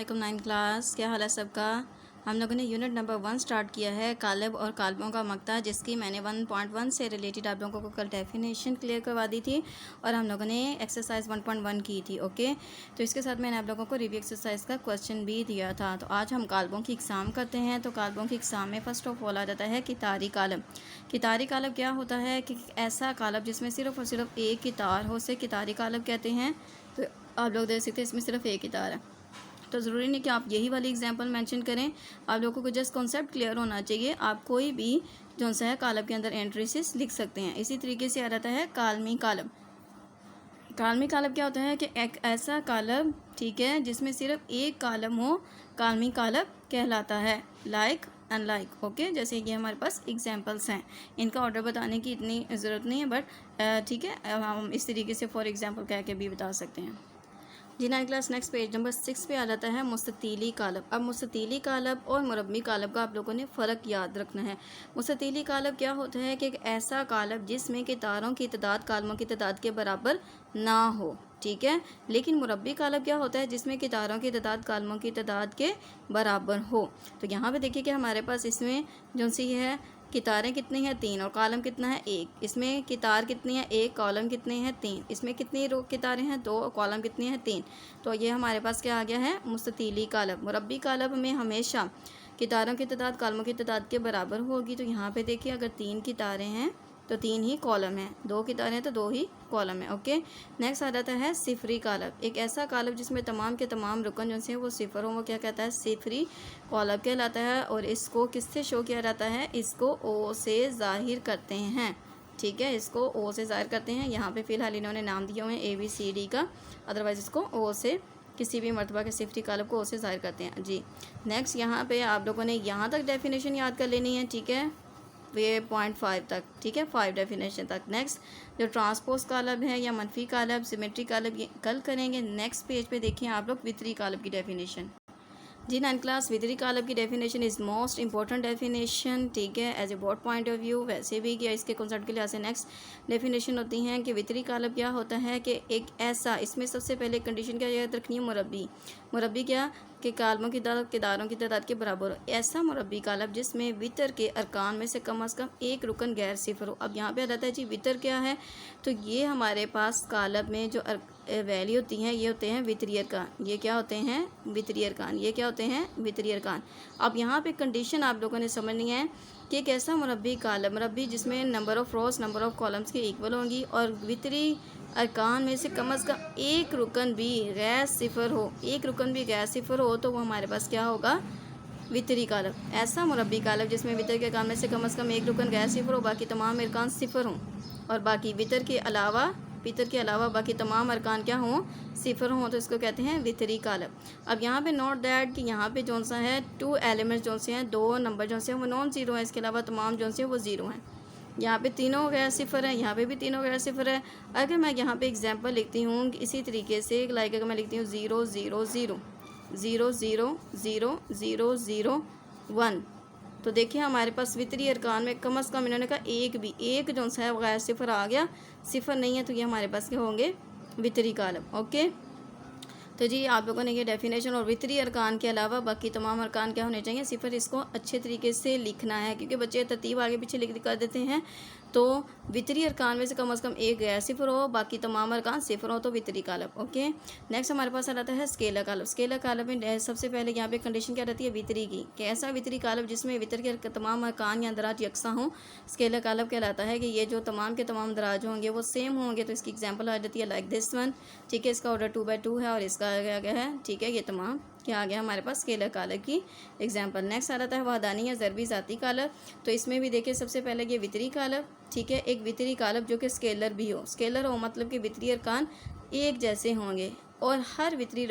वालेकुम 9 क्लास, क्या हाल है सबका। हम लोगों ने यूनिट नंबर 1 स्टार्ट किया है, कालब और कालबों का मक्ता, जिसकी मैंने 1.1 से रिलेटेड आप लोगों को कल डेफिनेशन क्लियर करवा दी थी और हम लोगों ने एक्सरसाइज 1.1 की थी। ओके, तो इसके साथ मैंने आप लोगों को रिव्यू एक्सरसाइज का क्वेश्चन भी दिया था। तो आज हम कालबों की एग्ज़ाम करते हैं। तो कालबों की एग्ज़ाम में फ़र्स्ट ऑफ ऑल आ जाता है कितारी कालब। कितारी कालब क्या होता है कि ऐसा कालब जिसमें सिर्फ़ और सिर्फ एक कितार हो, उसे कितारी कालब कहते हैं। तो आप लोग देख सकते हैं इसमें सिर्फ एक कितार है, तो ज़रूरी नहीं कि आप यही वाली एग्जांपल मेंशन करें। आप लोगों को जस्ट कॉन्सेप्ट क्लियर होना चाहिए। आप कोई भी जो सा है कालब के अंदर एंट्रीज लिख सकते हैं। इसी तरीके से आ जाता है कालमी कालब। कालमी कालब क्या होता है कि एक ऐसा कालब, ठीक है, जिसमें सिर्फ एक कालम हो, कालमी कालब कहलाता है। Like unlike. ओके, जैसे ये हमारे पास एग्जांपल्स हैं। इनका ऑर्डर बताने की इतनी ज़रूरत नहीं है, बट ठीक है, हम इस तरीके से फॉर एग्जांपल कह के भी बता सकते हैं। जी 9 क्लास, नेक्स्ट पेज नंबर 6 पे आ जाता है मुस्ततीली कालब। अब मुस्ततीली कालब और मुरब्बी कालब का आप लोगों ने फ़र्क याद रखना है। मुस्ततीली कालब क्या होता है कि एक ऐसा कालब जिसमें कितारों की तादाद कालमों की तादाद के बराबर ना हो, ठीक है। लेकिन मुरब्बी कालब क्या होता है जिसमें कितारों की तादाद कालमों की तादाद के बराबर हो। तो यहाँ पे देखिए कि हमारे पास इसमें जो सी है कितारें कितनी हैं 3 और कॉलम कितना है 1। इसमें कितार कितनी है 1, कॉलम कितने हैं 3। इसमें कितनी रो कितारें हैं 2 और कॉलम कितनी हैं 3। तो ये हमारे पास क्या आ गया है मुस्ततीली कालब। मुरब्बी कालब में हमेशा कितारों की तादाद कालमों की तादाद के बराबर होगी। तो यहाँ पे देखिए अगर 3 कितारें हैं तो 3 ही कॉलम है, 2 कितारें हैं तो 2 ही कॉलम है। ओके, नेक्स्ट आ जाता है सिफरी कालब। एक ऐसा कालब जिसमें तमाम के तमाम रुकन जो से वो सिफर हो, वो क्या कहता है सिफरी कालब कहलाता है। और इसको किससे शो किया जाता है, इसको ओ से ज़ाहिर करते हैं, ठीक है, इसको ओ से ज़ाहिर करते हैं। यहाँ पे फ़िलहाल इन्होंने नाम दिए हुए हैं ABCD का, अदरवाइज़ इसको ओ से किसी भी मरतबा के सिफरी कालब को ओ से ज़ाहिर करते हैं। जी नेक्स्ट, यहाँ पे आप लोगों ने यहाँ तक डेफिनेशन याद कर लेनी है, ठीक है, ये 0.5 तक, ठीक है, 5 डेफिनेशन तक। नेक्स्ट जो ट्रांसपोज कालब है या मनफी कालब, सिमेट्री कालब, ये कल करेंगे। नेक्स्ट पेज पे देखिए आप लोग वितरी कालब की डेफिनेशन। जी 9 क्लास, वितरी कालब की definition is most important definition, ठीक है, as a board point of view, वैसे भी क्या इसके कॉन्सेप्ट के लिहाज से। नेक्स्ट डेफिनेशन होती हैं कि वितरी कालब क्या होता है कि एक ऐसा, इसमें सबसे पहले कंडीशन क्या याद रखनी है, मुरब्बी। मुरब्बी क्या कि कालमों की तादाद कितारों की तादाद के बराबर हो। ऐसा मुरब्बी कालब जिसमें वितर के अरकान में से कम एक रुकन गैर सिफर हो। अब यहाँ पे आ जाता है जी वितर क्या है, तो ये हमारे पास कालब में जो वैल्यू होती हैं ये होते हैं वितरी अरकान। ये क्या होते हैं वितरी अरकान, ये क्या होते हैं वितरी अरकान। अब यहाँ पे कंडीशन आप लोगों ने समझनी है कि एक ऐसा मुरब्बी कालब, मुरब्बी जिसमें number of rows number of columns के इक्वल होंगी और वितरी अरकान में से कम एक रुकन भी गैर सिफर हो, एक रुकन भी गैर सिफर हो, तो वो हमारे पास क्या होगा वितरी कालब। ऐसा मुरब्बी कालब जिसमें वितर के अरकान में से कम एक रुकन गैर सिफर हो, बाकी तमाम अरकान सिफर हों और बाकी वितर के अलावा बाकी तमाम अरकान क्या हों सिफर हों, तो इसको कहते हैं वितरी कालब। अब यहाँ पे नोट दैट कि यहाँ पे जौन सा है 2 एलिमेंट्स जौन से हैं, 2 नंबर जौन से हैं वो नॉन ज़ीरो हैं, इसके अलावा तमाम जौन से हैं वो ज़ीरो हैं। यहाँ पे तीनों गैर सिफर हैं, यहाँ पे भी तीनों गैर सिफर है। अगर मैं यहाँ पे एग्जांपल लिखती हूँ इसी तरीके से, लाइक अगर मैं लिखती हूँ 0 0 0 0 0 0 0 0 1, तो देखिए हमारे पास वितरी अरकान में कम से कम इन्होंने कहा एक जो सा है गैर सिफर आ गया, सिफर नहीं है, तो ये हमारे पास क्या होंगे वितरी कालब। ओके, तो जी आप लोगों ने ये डेफिनेशन और वितरी अरकान के अलावा बाकी तमाम अरकान क्या होने चाहिए सिफर, इसको अच्छे तरीके से लिखना है क्योंकि बच्चे तरतीब आगे पीछे लिख कर देते हैं। तो वितरी अरकान में से कम एक गैर सिफर हो, बाकी तमाम अरकान सिफर हो, तो वितरी कालब। ओके, नेक्स्ट हमारे पास आ जाता है स्केलर कालब। स्केलर कालब में सबसे पहले यहाँ पे कंडीशन क्या रहती है वितरी की, कि ऐसा वितरी कालब जिसमें वितर के तमाम अरकान या दराज यकसा हों, स्केलर कालब कहलाता है कि ये जो तमाम के तमाम दराज होंगे वो सेम होंगे। तो इसकी एग्जाम्पल आ जाती है लाइक दिस वन, ठीक है, इसका ऑर्डर 2/2 है और इसका आ गया है, ठीक है, ये तमाम क्या आ गया हमारे पास स्केलर कालब की एग्जाम्पल। नेक्स्ट आ जाता है वहदानी या ज़रबी ज़ाती कालब। तो इसमें भी देखिए सबसे पहले ये वितरी कालब, ठीक है, एक वितरी कालब जो कि स्केलर भी हो। स्केलर हो मतलब कि वितरी अरकान एक जैसे होंगे और हर वितरी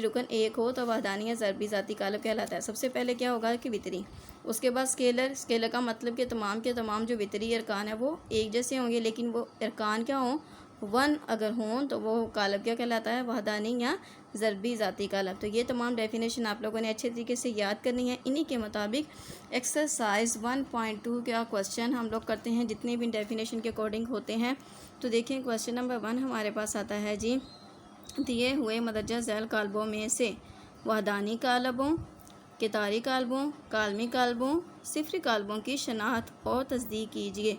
रुकन एक हो, तो वहदानी या ज़रबी ज़ाती कालब कहलाता है। सबसे पहले क्या होगा कि वितरी, उसके बाद स्केलर का मतलब कि तमाम जो वितरी अरकान है वो एक जैसे होंगे, लेकिन वो अरकान क्या हों 1 अगर हों तो वो कालब क्या कहलाता है वहदानी या ज़रबी ज़ाती कालब। तो ये तमाम डेफिनेशन आप लोगों ने अच्छे तरीके से याद करनी है। इन्हीं के मुताबिक एक्सरसाइज 1.2 का क्वेश्चन हम लोग करते हैं, जितने भी डेफिनेशन के अकॉर्डिंग होते हैं। तो देखिए क्वेश्चन नंबर 1 हमारे पास आता है जी दिए हुए मदरजा झैल कालबों में से वहदानी कालबों, कितारी कालबों, कालमी कालबों, सिफरी कालबों की शनाख्त और तस्दीक कीजिए।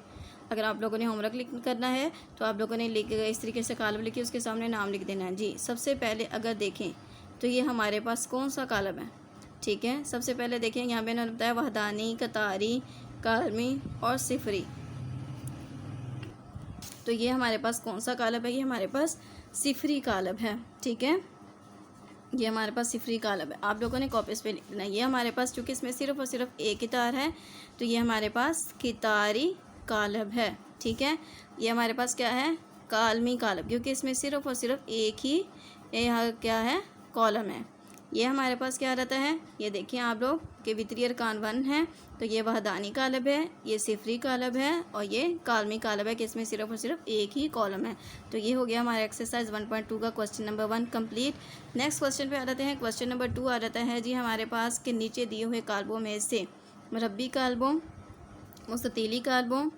अगर आप लोगों ने होमवर्क करना है तो आप लोगों ने इस तरीके से कालब लिखी, उसके सामने नाम लिख देना है जी। सबसे पहले अगर देखें तो ये हमारे पास कौन सा कालब है, ठीक है। सबसे पहले देखें यहाँ पे मैंने बताया वहदानी, कतारी, कालमी और सिफरी। तो ये हमारे पास कौन सा कालब है, ये हमारे पास सिफरी कालब है, ठीक है। ये हमारे पास सिफरी कालब है, आप लोगों ने कॉपीज़ पे लिख देना। ये हमारे पास चूँकि इसमें सिर्फ़ और सिर्फ एक कितार है तो ये हमारे पास कितारी कालब है, ठीक है। ये हमारे पास क्या है, कालमी कालब, क्योंकि इसमें सिर्फ़ और सिर्फ एक ही यहाँ क्या है, कॉलम है। ये हमारे पास क्या रहता है, ये देखिए आप लोग कि वितरी अरकान 1 है तो ये वहदानी कालब है, ये सिफरी कालब है और ये कालमी कालब है कि इसमें सिर्फ और सिर्फ एक ही कॉलम है। तो ये हो गया हमारा एक्सरसाइज 1.2 का question number 1 complete. Next question पे आ जाते हैं। क्वेश्चन नंबर 2 आ जाता है जी हमारे पास के नीचे दिए हुए कालबों में से मुरब्बी कालबों, मुस्ततीली कालबों,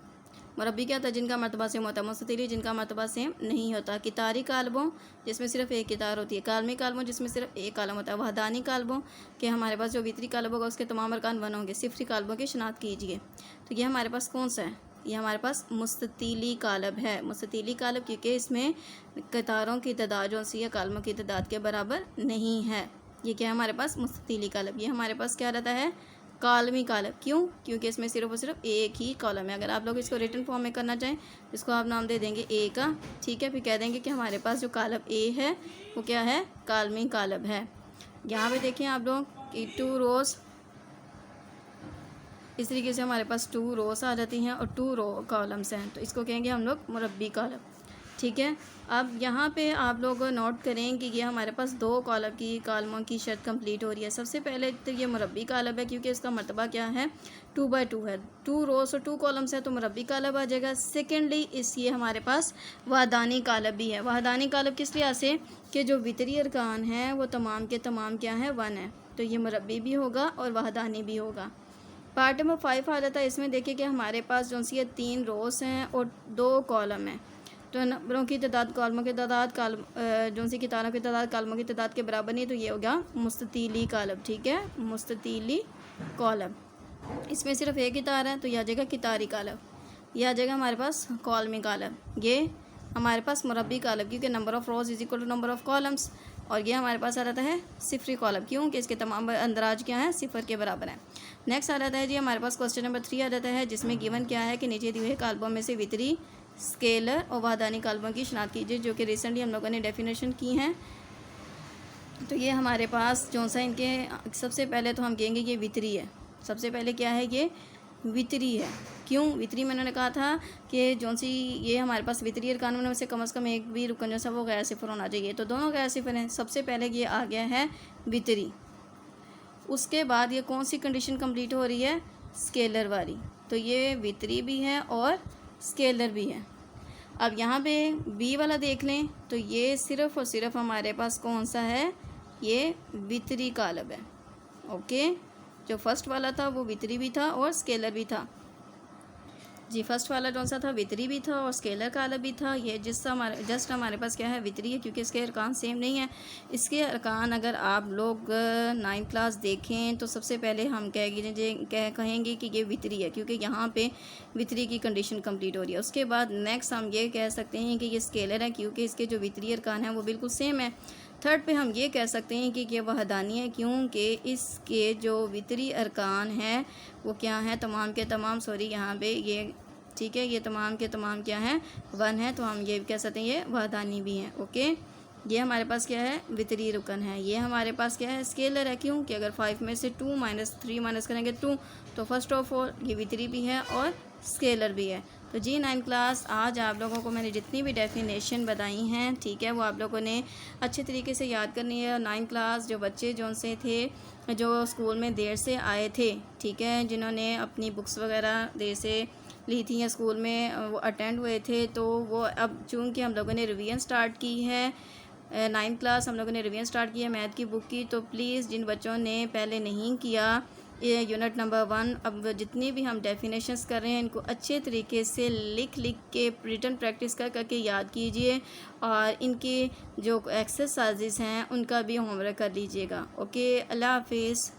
मुरब्बी क्या होता है, जिनका मरतबा सेम होता है, मुस्ततीली जिनका मरतबा सेम नहीं होता, कितारी कालबों जिसमें सिर्फ एक कितार होती है, कालमी कालबों जिसमें सिर्फ एक कालम होता है, वहदानी कालबों के हमारे पास जो वितरी कालब होगा उसके तमाम अरकान 1 होंगे, सिफरी कालबों की शनाख्त कीजिए। तो ये हमारे पास कौन सा है, ये हमारे पास मुस्ततीली कालब है। मुस्ततीली कालब क्योंकि इसमें कतारों की तादाद जो सी है कालमों की तादाद के बराबर नहीं है। ये क्या है हमारे पास मुस्ततीली कालब। ये हमारे पास क्या रहता है, कालमी कालब। क्यों, क्योंकि इसमें सिर्फ और सिर्फ एक ही कॉलम है। अगर आप लोग इसको रिटन फॉर्म में करना चाहें इसको आप नाम दे देंगे ए का, ठीक है। फिर कह देंगे कि हमारे पास जो कालब ए है वो क्या है, कालमी कालब है। यहाँ पे देखिए आप लोग कि 2 रोज़, इस तरीके से हमारे पास 2 रोज़ आ जाती हैं और 2 रो कॉलम्स हैं, तो इसको कहेंगे हम लोग मुरब्बी कालब, ठीक है। अब यहाँ पे आप लोग नोट करें कि ये हमारे पास 2 कॉलम की कालमों की शर्त कंप्लीट हो रही है। सबसे पहले तो ये मुरब्बी कालब है क्योंकि इसका मरतबा क्या है, 2/2 है, 2 रोज़ और 2 कॉलम्स है तो मुरब्बी कालब आ जाएगा। सेकेंडली ये हमारे पास वहदानी कालब भी है। वहदानी कालब किस लिहाज से कि जो वितरी अरकान हैं वो तमाम के तमाम क्या है, 1 है, तो ये मुरब्बी भी होगा और वहदानी भी होगा। पार्ट नंबर 5 आ जाता है। इसमें देखिए कि हमारे पास जो सी 3 रोज़ हैं और 2 कॉलम हैं, तो नंबरों की तादाद कॉलमों की तादाद जो सी कितारों की तादाद कॉलमों की तादाद के बराबर नहीं, तो ये हो गया मुस्ततीली कालब, ठीक है, मुस्ततीली कॉलम। इसमें सिर्फ एक कितार है तो यह आ जाएगा कितारी कालब, यह आ जाएगा हमारे पास कॉलमी कालब। ये हमारे पास मुरब्बी कालब क्योंकि number of rows is equal to number of columns, और ये हमारे पास आ जाता है सिफरी कॉलम क्योंकि इसके तमाम अंदराज क्या है, सिफर के बराबर है। नेक्स्ट आ जाता है जी हमारे पास क्वेश्चन नंबर 3 आ जाता है जिसमें गिवन क्या है कि नीचे दिए हुए कालबों में से वितरी, स्केलर और वहदानी कालबों की शनाख्त कीजिए, जो कि रिसेंटली हम लोगों ने डेफिनेशन की हैं। तो ये हमारे पास जो सा इनके सबसे पहले तो हम कहेंगे ये वितरी है। सबसे पहले क्या है, ये वितरी है। क्यों वितरी, मैंने कहा था कि जो सी ये हमारे पास वितरी अरकान में से कम एक भी रुकन जो सा वो गैर सिफर होना चाहिए, तो दोनों गैर सिफर हैं। सबसे पहले ये आ गया है वितरी, उसके बाद ये कौन सी कंडीशन कंप्लीट हो रही है, स्केलर वाली, तो ये वितरी भी है और स्केलर भी है। अब यहाँ पे बी वाला देख लें तो ये सिर्फ़ और सिर्फ हमारे पास कौन सा है, ये वितरी कालब है, ओके। जो फर्स्ट वाला था वो वितरी भी था और स्केलर भी था जी। फर्स्ट वाला कौन सा था, वितरी भी था और स्केलर कालब भी था। ये जस्ट हमारे पास क्या है, वितरी है क्योंकि इसके अरकान सेम नहीं है। इसके अरकान अगर आप लोग 9th क्लास देखें तो सबसे पहले हम कहेंगे कि ये वितरी है क्योंकि यहाँ पे वितरी की कंडीशन कंप्लीट हो रही है। उसके बाद नेक्स्ट हम ये कह सकते हैं कि ये स्केलर है क्योंकि इसके जो वितरी अरकान हैं वो बिल्कुल सेम है। थर्ड पे हम ये कह सकते हैं कि ये वहदानी है क्योंकि इसके जो वितरी अरकान हैं वो क्या हैं, तमाम के तमाम, यहाँ पे ये ठीक है, ये तमाम के तमाम क्या हैं, 1 है, तो हम ये कह सकते हैं ये वहदानी भी हैं, ओके। ये हमारे पास क्या है, वितरी रुकन है। ये हमारे पास क्या है, स्केलर है क्योंकि अगर 5 में से 2 - 3 माइनस करेंगे 2, तो फर्स्ट ऑफ ऑल ये वितरी भी है और स्केलर भी है। तो जी 9th क्लास आज आप लोगों को मैंने जितनी भी डेफिनेशन बताई हैं, ठीक है, वो आप लोगों ने अच्छे तरीके से याद करनी है। 9th क्लास जो बच्चे जो से थे जो स्कूल में देर से आए थे, ठीक है, जिन्होंने अपनी बुक्स वगैरह देर से ली थी या स्कूल में वो अटेंड हुए थे, तो वो अब चूँकि हम लोगों ने रिवीजन स्टार्ट की है 9th क्लास हम लोगों ने रिवीजन स्टार्ट की है मैथ की बुक की, तो प्लीज़ जिन बच्चों ने पहले नहीं किया ये यूनिट नंबर 1। अब जितनी भी हम डेफिनेशंस कर रहे हैं इनको अच्छे तरीके से लिख के रिटन प्रैक्टिस करके याद कीजिए, और इनकी जो एक्सरसाइजेस हैं उनका भी होमवर्क कर लीजिएगा। ओके, अल्लाह हाफिज़।